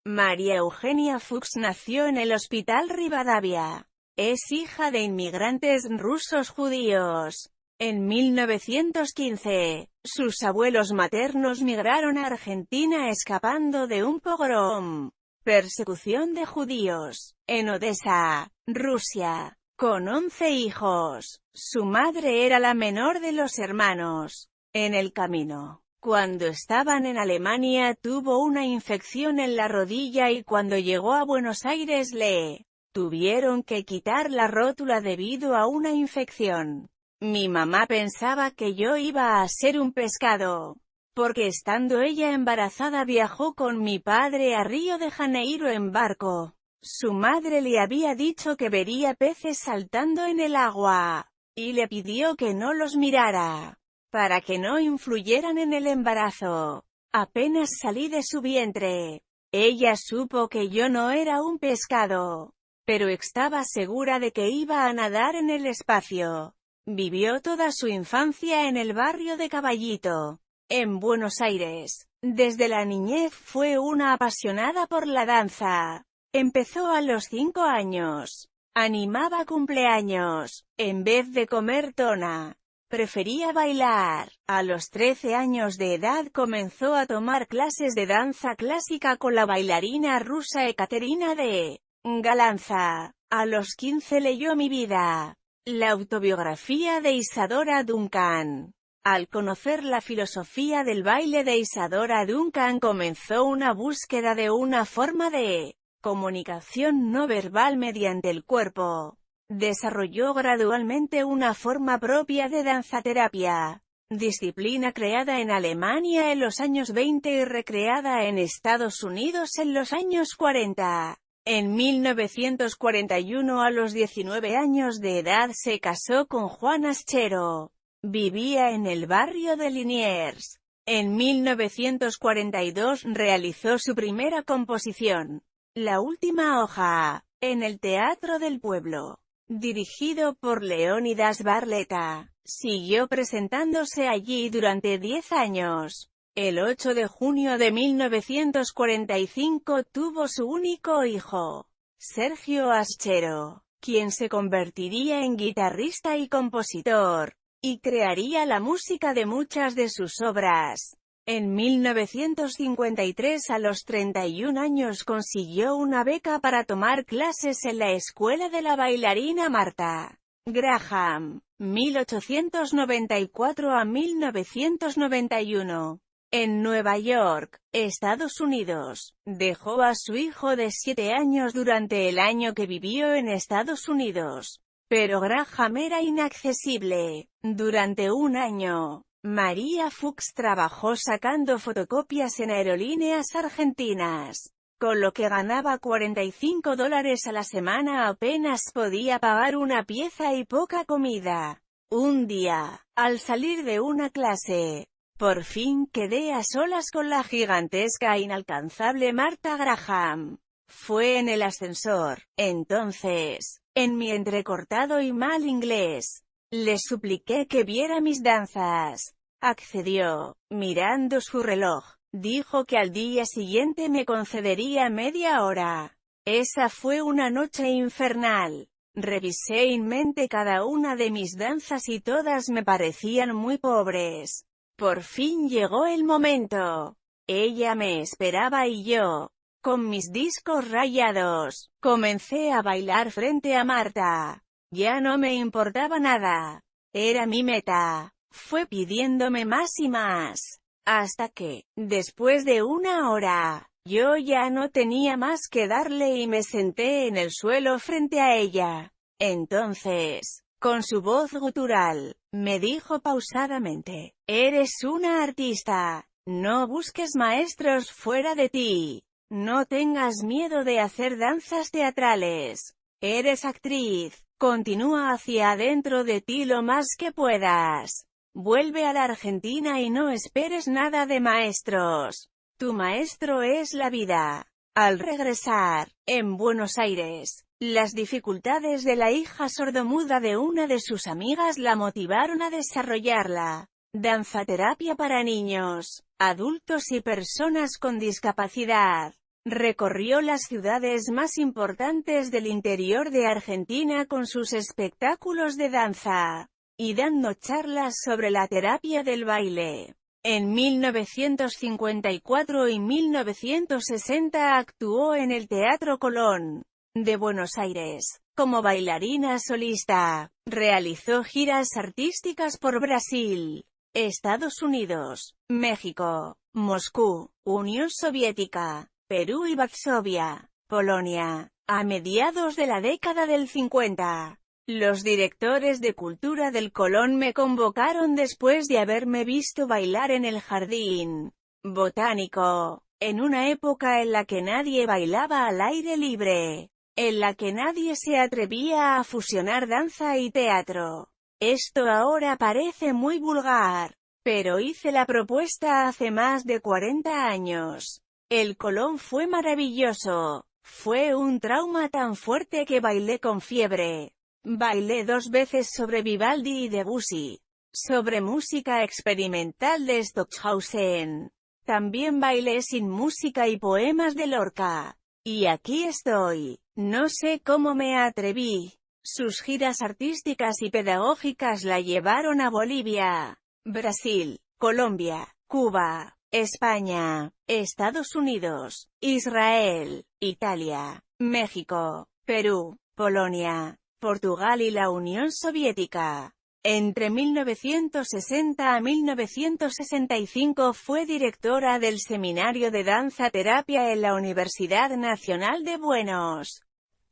María Eugenia Fuchs nació en el Hospital Rivadavia. Es hija de inmigrantes rusos judíos. En 1915, sus abuelos maternos migraron a Argentina escapando de un pogrom, persecución de judíos, en Odessa, Rusia. Con 11 hijos, su madre era la menor de los hermanos. En el camino, cuando estaban en Alemania, tuvo una infección en la rodilla y cuando llegó a Buenos Aires le tuvieron que quitar la rótula debido a una infección. Mi mamá pensaba que yo iba a ser un pescado, porque estando ella embarazada viajó con mi padre a Río de Janeiro en barco. Su madre le había dicho que vería peces saltando en el agua, y le pidió que no los mirara, para que no influyeran en el embarazo. Apenas salí de su vientre, ella supo que yo no era un pescado, pero estaba segura de que iba a nadar en el espacio. Vivió toda su infancia en el barrio de Caballito, en Buenos Aires. Desde la niñez fue una apasionada por la danza. Empezó a los 5 años. Animaba cumpleaños. En vez de comer tona, prefería bailar. A los 13 años de edad comenzó a tomar clases de danza clásica con la bailarina rusa Ekaterina de Galanza. A los 15 leyó Mi vida, la autobiografía de Isadora Duncan. Al conocer la filosofía del baile de Isadora Duncan, comenzó una búsqueda de una forma de comunicación no verbal mediante el cuerpo. Desarrolló gradualmente una forma propia de danzaterapia, disciplina creada en Alemania en los años 20 y recreada en Estados Unidos en los años 40. En 1941, a los 19 años de edad, se casó con Juan Aschero. Vivía en el barrio de Liniers. En 1942 realizó su primera composición, La última hoja, en el Teatro del Pueblo, dirigido por Leónidas Barletta. Siguió presentándose allí durante 10 años. El 8 de junio de 1945 tuvo su único hijo, Sergio Aschero, quien se convertiría en guitarrista y compositor, y crearía la música de muchas de sus obras. En 1953, a los 31 años, consiguió una beca para tomar clases en la escuela de la bailarina Martha Graham, 1894 a 1991. En Nueva York, Estados Unidos, dejó a su hijo de 7 años durante el año que vivió en Estados Unidos. Pero Graham era inaccesible. Durante un año, María Fuchs trabajó sacando fotocopias en aerolíneas argentinas, con lo que ganaba $45 a la semana. Apenas podía pagar una pieza y poca comida. Un día, al salir de una clase, por fin quedé a solas con la gigantesca e inalcanzable Martha Graham. Fue en el ascensor. Entonces, en mi entrecortado y mal inglés, le supliqué que viera mis danzas. Accedió. Mirando su reloj, dijo que al día siguiente me concedería media hora. Esa fue una noche infernal. Revisé en mente cada una de mis danzas y todas me parecían muy pobres. Por fin llegó el momento. Ella me esperaba y yo, con mis discos rayados, comencé a bailar frente a Martha. Ya no me importaba nada. Era mi meta. Fue pidiéndome más y más, hasta que, después de una hora, yo ya no tenía más que darle y me senté en el suelo frente a ella. Entonces, con su voz gutural, me dijo pausadamente: «Eres una artista. No busques maestros fuera de ti. No tengas miedo de hacer danzas teatrales. Eres actriz. Continúa hacia adentro de ti lo más que puedas. Vuelve a la Argentina y no esperes nada de maestros. Tu maestro es la vida». Al regresar, en Buenos Aires, las dificultades de la hija sordomuda de una de sus amigas la motivaron a desarrollar la danzaterapia para niños, adultos y personas con discapacidad. Recorrió las ciudades más importantes del interior de Argentina con sus espectáculos de danza, y dando charlas sobre la terapia del baile. En 1954 y 1960 actuó en el Teatro Colón de Buenos Aires, como bailarina solista. Realizó giras artísticas por Brasil, Estados Unidos, México, Moscú, Unión Soviética, Perú y Varsovia, Polonia. A mediados de la década del 50, los directores de cultura del Colón me convocaron después de haberme visto bailar en el Jardín Botánico, en una época en la que nadie bailaba al aire libre, en la que nadie se atrevía a fusionar danza y teatro. Esto ahora parece muy vulgar, pero hice la propuesta hace más de 40 años. El Colón fue maravilloso. Fue un trauma tan fuerte que bailé con fiebre. Bailé 2 veces sobre Vivaldi y Debussy, sobre música experimental de Stockhausen. También bailé sin música y poemas de Lorca. Y aquí estoy. No sé cómo me atreví. Sus giras artísticas y pedagógicas la llevaron a Bolivia, Brasil, Colombia, Cuba, España, Estados Unidos, Israel, Italia, México, Perú, Polonia, Portugal y la Unión Soviética. Entre 1960 a 1965 fue directora del Seminario de Danza Terapia en la Universidad Nacional de Buenos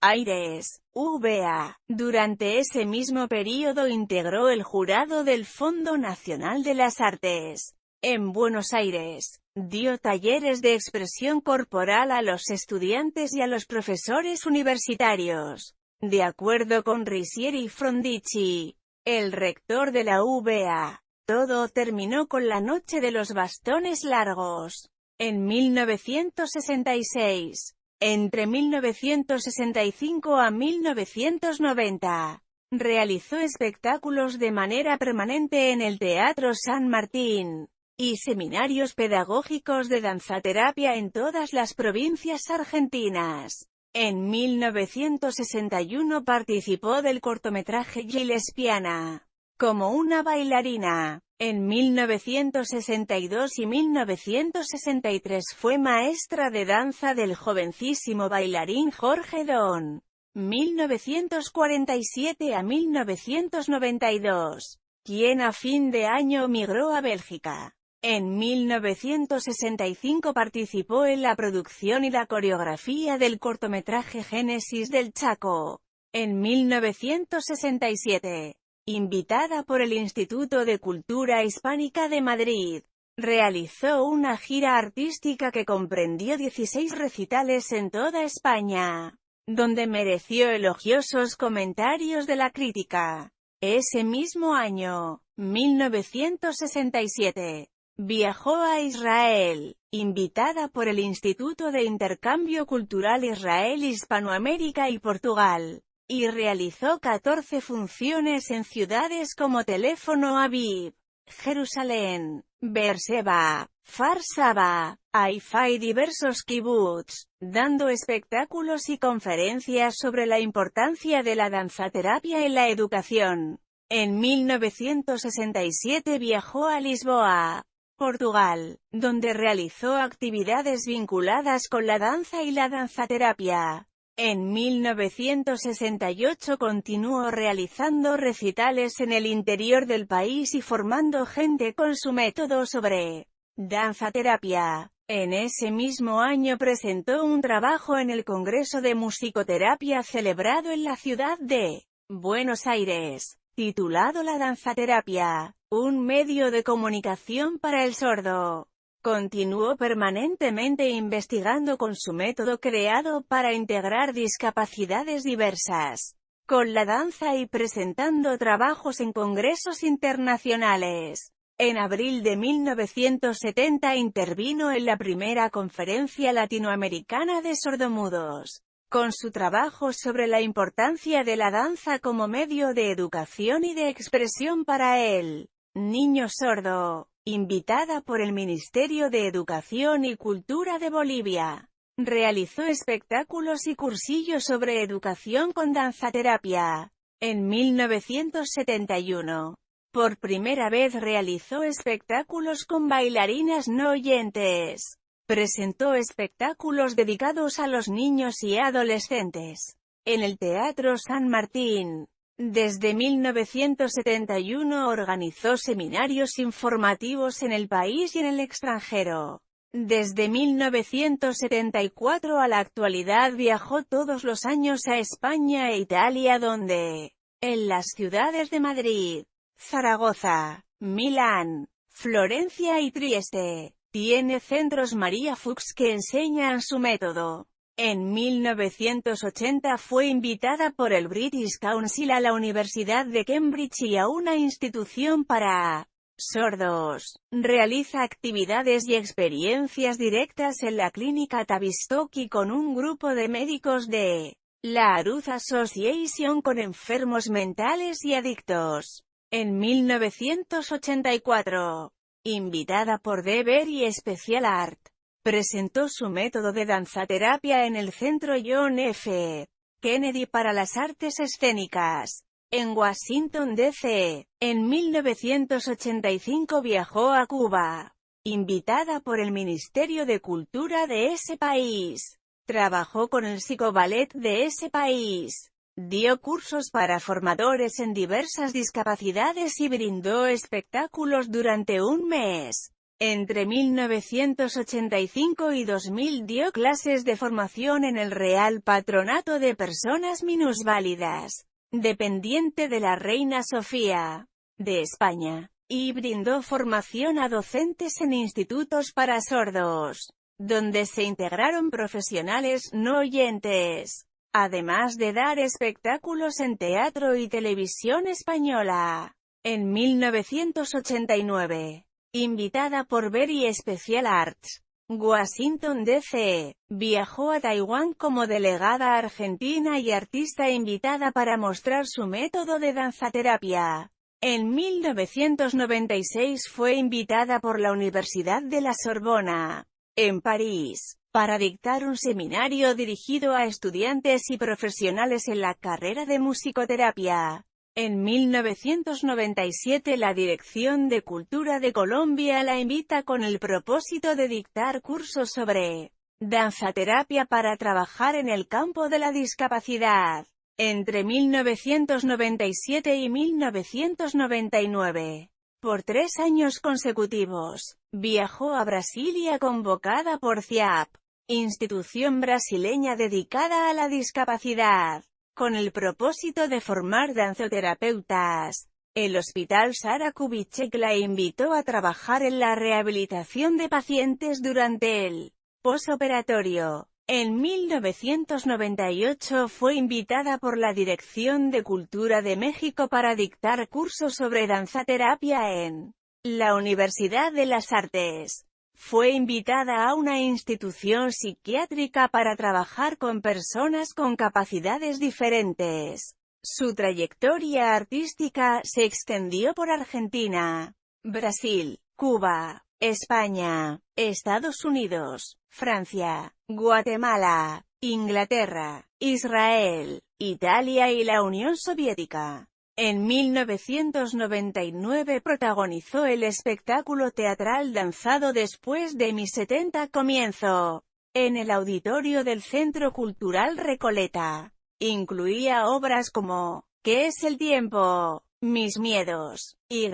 Aires, UBA. Durante ese mismo período integró el jurado del Fondo Nacional de las Artes. En Buenos Aires, dio talleres de expresión corporal a los estudiantes y a los profesores universitarios. De acuerdo con Riccieri Frondizi, el rector de la UBA, todo terminó con la Noche de los Bastones Largos. En 1966, entre 1965 a 1990, realizó espectáculos de manera permanente en el Teatro San Martín, y seminarios pedagógicos de danzaterapia en todas las provincias argentinas. En 1961 participó del cortometraje Gillespiana, como una bailarina. En 1962 y 1963 fue maestra de danza del jovencísimo bailarín Jorge Don. 1947 a 1992, quien a fin de año migró a Bélgica. En 1965 participó en la producción y la coreografía del cortometraje Génesis del Chaco. En 1967, invitada por el Instituto de Cultura Hispánica de Madrid, realizó una gira artística que comprendió 16 recitales en toda España, donde mereció elogiosos comentarios de la crítica. Ese mismo año, 1967, viajó a Israel, invitada por el Instituto de Intercambio Cultural Israel-Hispanoamérica y Portugal, y realizó 14 funciones en ciudades como Teléfono Aviv, Jerusalén, Beerseba, Kfar Saba, Haifa y diversos kibutz, dando espectáculos y conferencias sobre la importancia de la danzaterapia en la educación. En 1967 viajó a Lisboa, Portugal, donde realizó actividades vinculadas con la danza y la danzaterapia. En 1968 continuó realizando recitales en el interior del país y formando gente con su método sobre danzaterapia. En ese mismo año presentó un trabajo en el Congreso de Musicoterapia celebrado en la ciudad de Buenos Aires, titulado La danzaterapia, un medio de comunicación para el sordo. Continuó permanentemente investigando con su método creado para integrar discapacidades diversas con la danza y presentando trabajos en congresos internacionales. En abril de 1970 intervino en la primera Conferencia Latinoamericana de Sordomudos, con su trabajo sobre la importancia de la danza como medio de educación y de expresión para el niño sordo, invitada por el Ministerio de Educación y Cultura de Bolivia. Realizó espectáculos y cursillos sobre educación con danzaterapia. En 1971, por primera vez realizó espectáculos con bailarinas no oyentes. Presentó espectáculos dedicados a los niños y adolescentes en el Teatro San Martín. Desde 1971 organizó seminarios informativos en el país y en el extranjero. Desde 1974 a la actualidad viajó todos los años a España e Italia donde, en las ciudades de Madrid, Zaragoza, Milán, Florencia y Trieste, tiene centros María Fuchs que enseñan su método. En 1980 fue invitada por el British Council a la Universidad de Cambridge y a una institución para sordos. Realiza actividades y experiencias directas en la clínica Tavistock y con un grupo de médicos de la Aruz Association con enfermos mentales y adictos. En 1984, invitada por The Very Special Art, presentó su método de danzaterapia en el Centro John F. Kennedy para las Artes Escénicas, en Washington, D.C. En 1985 viajó a Cuba, invitada por el Ministerio de Cultura de ese país. Trabajó con el psicoballet de ese país. Dio cursos para formadores en diversas discapacidades y brindó espectáculos durante un mes. Entre 1985 y 2000 dio clases de formación en el Real Patronato de Personas Minusválidas, dependiente de la Reina Sofía de España, y brindó formación a docentes en institutos para sordos, donde se integraron profesionales no oyentes, además de dar espectáculos en teatro y televisión española. En 1989, invitada por Very Special Arts, Washington, D.C., viajó a Taiwán como delegada argentina y artista invitada para mostrar su método de danzaterapia. En 1996 fue invitada por la Universidad de la Sorbona, en París, para dictar un seminario dirigido a estudiantes y profesionales en la carrera de musicoterapia. En 1997 la Dirección de Cultura de Colombia la invita con el propósito de dictar cursos sobre danzaterapia para trabajar en el campo de la discapacidad. Entre 1997 y 1999, por 3 años consecutivos, viajó a Brasilia convocada por CIAP, institución brasileña dedicada a la discapacidad, con el propósito de formar danzoterapeutas. El Hospital Sara Kubitschek la invitó a trabajar en la rehabilitación de pacientes durante el posoperatorio. En 1998 fue invitada por la Dirección de Cultura de México para dictar cursos sobre danzaterapia en la Universidad de las Artes. Fue invitada a una institución psiquiátrica para trabajar con personas con capacidades diferentes. Su trayectoria artística se extendió por Argentina, Brasil, Cuba, España, Estados Unidos, Francia, Guatemala, Inglaterra, Israel, Italia y la Unión Soviética. En 1999 protagonizó el espectáculo teatral Danzado después de mis 70 comienzo, en el auditorio del Centro Cultural Recoleta. Incluía obras como ¿Qué es el tiempo?, Mis miedos, Y,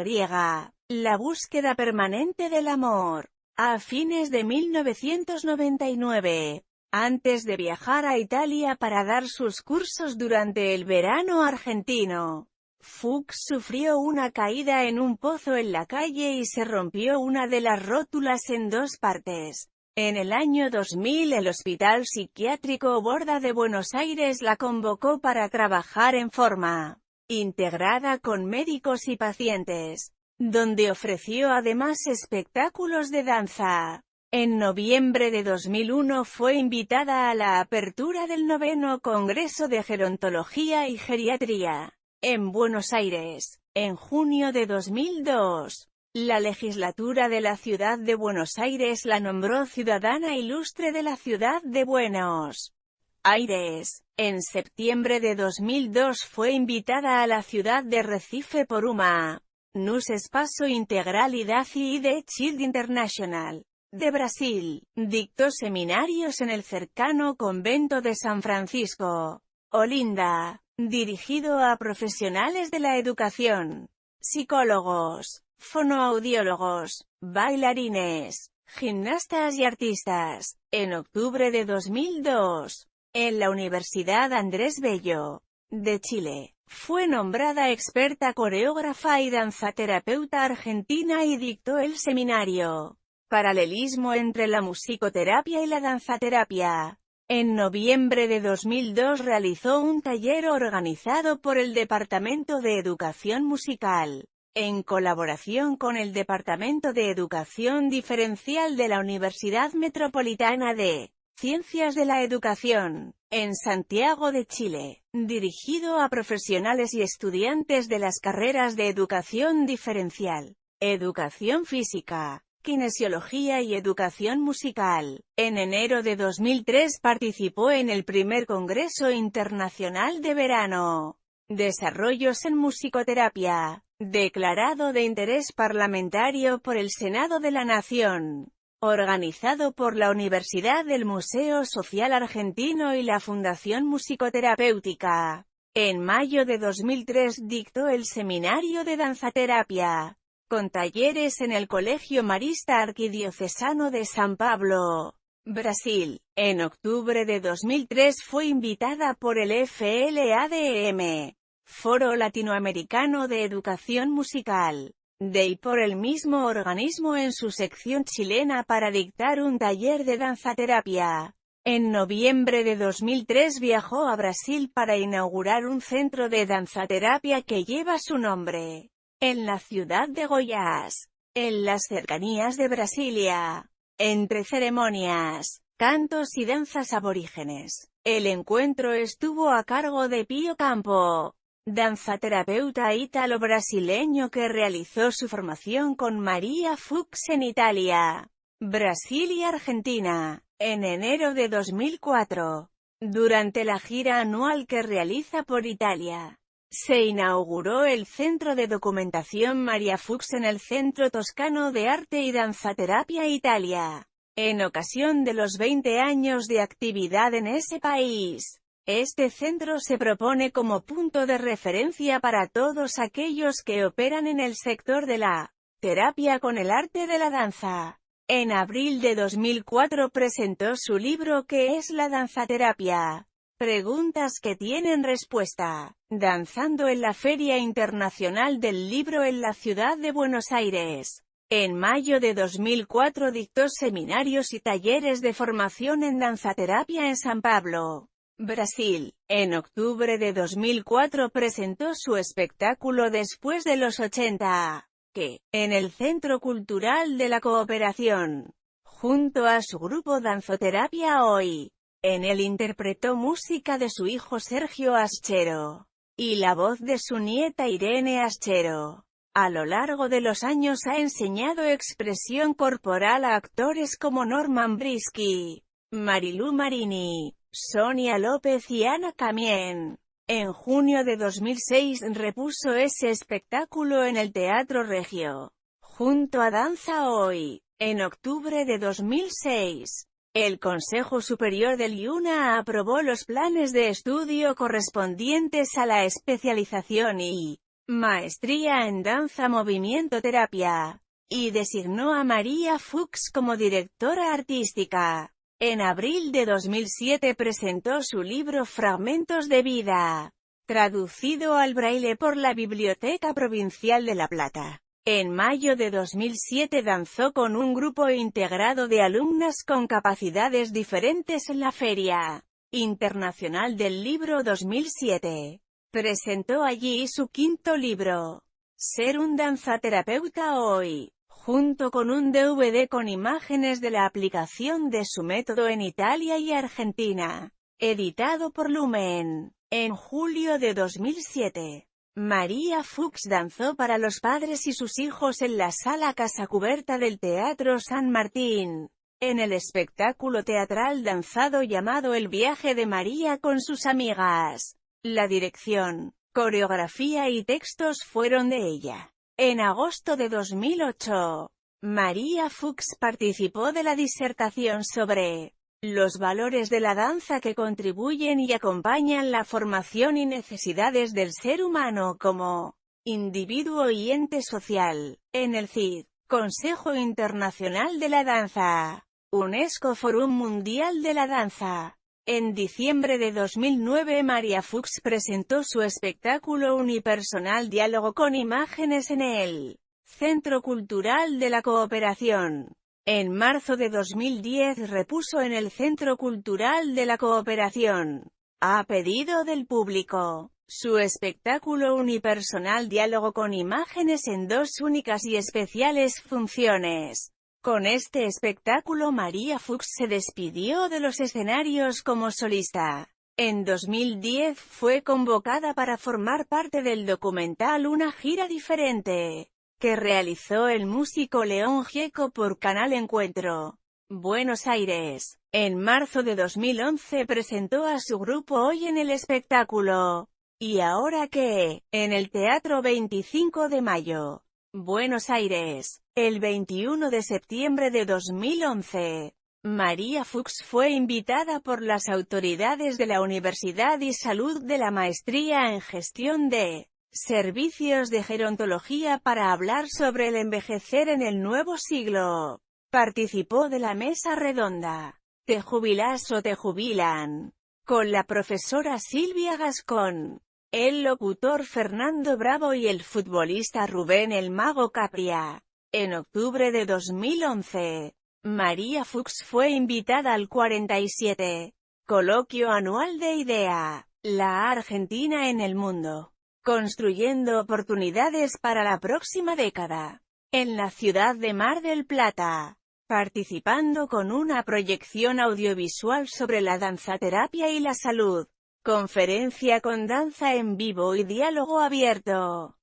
La búsqueda permanente del amor. A fines de 1999, antes de viajar a Italia para dar sus cursos durante el verano argentino, Fuchs sufrió una caída en un pozo en la calle y se rompió una de las rótulas en 2 partes. En el año 2000 el Hospital Psiquiátrico Borda de Buenos Aires la convocó para trabajar en forma integrada con médicos y pacientes, donde ofreció además espectáculos de danza. En noviembre de 2001 fue invitada a la apertura del 9º Congreso de Gerontología y Geriatría, en Buenos Aires, en junio de 2002. La legislatura de la ciudad de Buenos Aires la nombró Ciudadana Ilustre de la ciudad de Buenos Aires. En septiembre de 2002 fue invitada a la ciudad de Recife por UMA, NUS Espaço Integralidade e de Child International, de Brasil. Dictó seminarios en el cercano convento de San Francisco, Olinda, dirigido a profesionales de la educación, psicólogos, fonoaudiólogos, bailarines, gimnastas y artistas. En octubre de 2002, en la Universidad Andrés Bello, de Chile, fue nombrada experta coreógrafa y danzaterapeuta argentina y dictó el seminario Paralelismo entre la musicoterapia y la danzaterapia. En noviembre de 2002 realizó un taller organizado por el Departamento de Educación Musical, en colaboración con el Departamento de Educación Diferencial de la Universidad Metropolitana de Ciencias de la Educación, en Santiago de Chile, dirigido a profesionales y estudiantes de las carreras de Educación Diferencial, Educación Física, Kinesiología y Educación Musical. En enero de 2003 participó en el primer Congreso Internacional de Verano, Desarrollos en Musicoterapia, declarado de interés parlamentario por el Senado de la Nación, organizado por la Universidad del Museo Social Argentino y la Fundación Musicoterapéutica. En mayo de 2003 dictó el Seminario de Danzaterapia, con talleres en el Colegio Marista Arquidiocesano de San Pablo, Brasil. En octubre de 2003 fue invitada por el FLADM, Foro Latinoamericano de Educación Musical, y por el mismo organismo en su sección chilena para dictar un taller de danzaterapia. En noviembre de 2003 viajó a Brasil para inaugurar un centro de danzaterapia que lleva su nombre, en la ciudad de Goiás, en las cercanías de Brasilia. Entre ceremonias, cantos y danzas aborígenes, el encuentro estuvo a cargo de Pío Campo, danzaterapeuta ítalo-brasileño que realizó su formación con María Fuchs en Italia, Brasil y Argentina, en enero de 2004. Durante la gira anual que realiza por Italia, se inauguró el Centro de Documentación María Fuchs en el Centro Toscano de Arte y Danzaterapia Italia, en ocasión de los 20 años de actividad en ese país. Este centro se propone como punto de referencia para todos aquellos que operan en el sector de la terapia con el arte de la danza. En abril de 2004 presentó su libro ¿Qué es la danzaterapia? Preguntas que tienen respuesta, danzando en la Feria Internacional del Libro en la ciudad de Buenos Aires. En mayo de 2004 dictó seminarios y talleres de formación en danzaterapia en San Pablo, Brasil. En octubre de 2004 presentó su espectáculo Después de los 80, que, en el Centro Cultural de la Cooperación, junto a su grupo Danzoterapia Hoy. En él interpretó música de su hijo Sergio Aschero, y la voz de su nieta Irene Aschero. A lo largo de los años ha enseñado expresión corporal a actores como Norman Brisky, Marilu Marini, Sonia López y Ana Camien. En junio de 2006 repuso ese espectáculo en el Teatro Regio, junto a Danza Hoy. En octubre de 2006, el Consejo Superior del IUNA aprobó los planes de estudio correspondientes a la especialización y maestría en danza-movimiento-terapia, y designó a María Fuchs como directora artística. En abril de 2007 presentó su libro Fragmentos de Vida, traducido al braille por la Biblioteca Provincial de La Plata. En mayo de 2007 danzó con un grupo integrado de alumnas con capacidades diferentes en la Feria Internacional del Libro 2007. Presentó allí su quinto libro, Ser un danzaterapeuta hoy, junto con un DVD con imágenes de la aplicación de su método en Italia y Argentina, editado por Lumen, en julio de 2007. María Fuchs danzó para los padres y sus hijos en la sala Casa Cubierta del Teatro San Martín, en el espectáculo teatral danzado llamado El viaje de María con sus amigas. La dirección, coreografía y textos fueron de ella. En agosto de 2008, María Fuchs participó de la disertación sobre los valores de la danza que contribuyen y acompañan la formación y necesidades del ser humano como individuo y ente social, en el CID, Consejo Internacional de la Danza, UNESCO Forum Mundial de la Danza. En diciembre de 2009 María Fuchs presentó su espectáculo unipersonal Diálogo con imágenes en el Centro Cultural de la Cooperación. En marzo de 2010 repuso en el Centro Cultural de la Cooperación, a pedido del público, su espectáculo unipersonal Diálogo con imágenes en 2 únicas y especiales funciones. Con este espectáculo María Fuchs se despidió de los escenarios como solista. En 2010 fue convocada para formar parte del documental Una gira diferente, que realizó el músico León Gieco por Canal Encuentro, Buenos Aires. En marzo de 2011 presentó a su grupo Hoy en el espectáculo ¿Y ahora qué?, en el Teatro 25 de Mayo, Buenos Aires. El 21 de septiembre de 2011, María Fuchs fue invitada por las autoridades de la Universidad y Salud de la Maestría en Gestión de Servicios de Gerontología para hablar sobre el envejecer en el nuevo siglo. Participó de la mesa redonda ¿Te jubilas o te jubilan?, con la profesora Silvia Gascón, el locutor Fernando Bravo y el futbolista Rubén El Mago Capria. En octubre de 2011, María Fuchs fue invitada al 47 Coloquio Anual de IDEA, la Argentina en el mundo, construyendo oportunidades para la próxima década, en la ciudad de Mar del Plata, participando con una proyección audiovisual sobre la danzaterapia y la salud, conferencia con danza en vivo y diálogo abierto.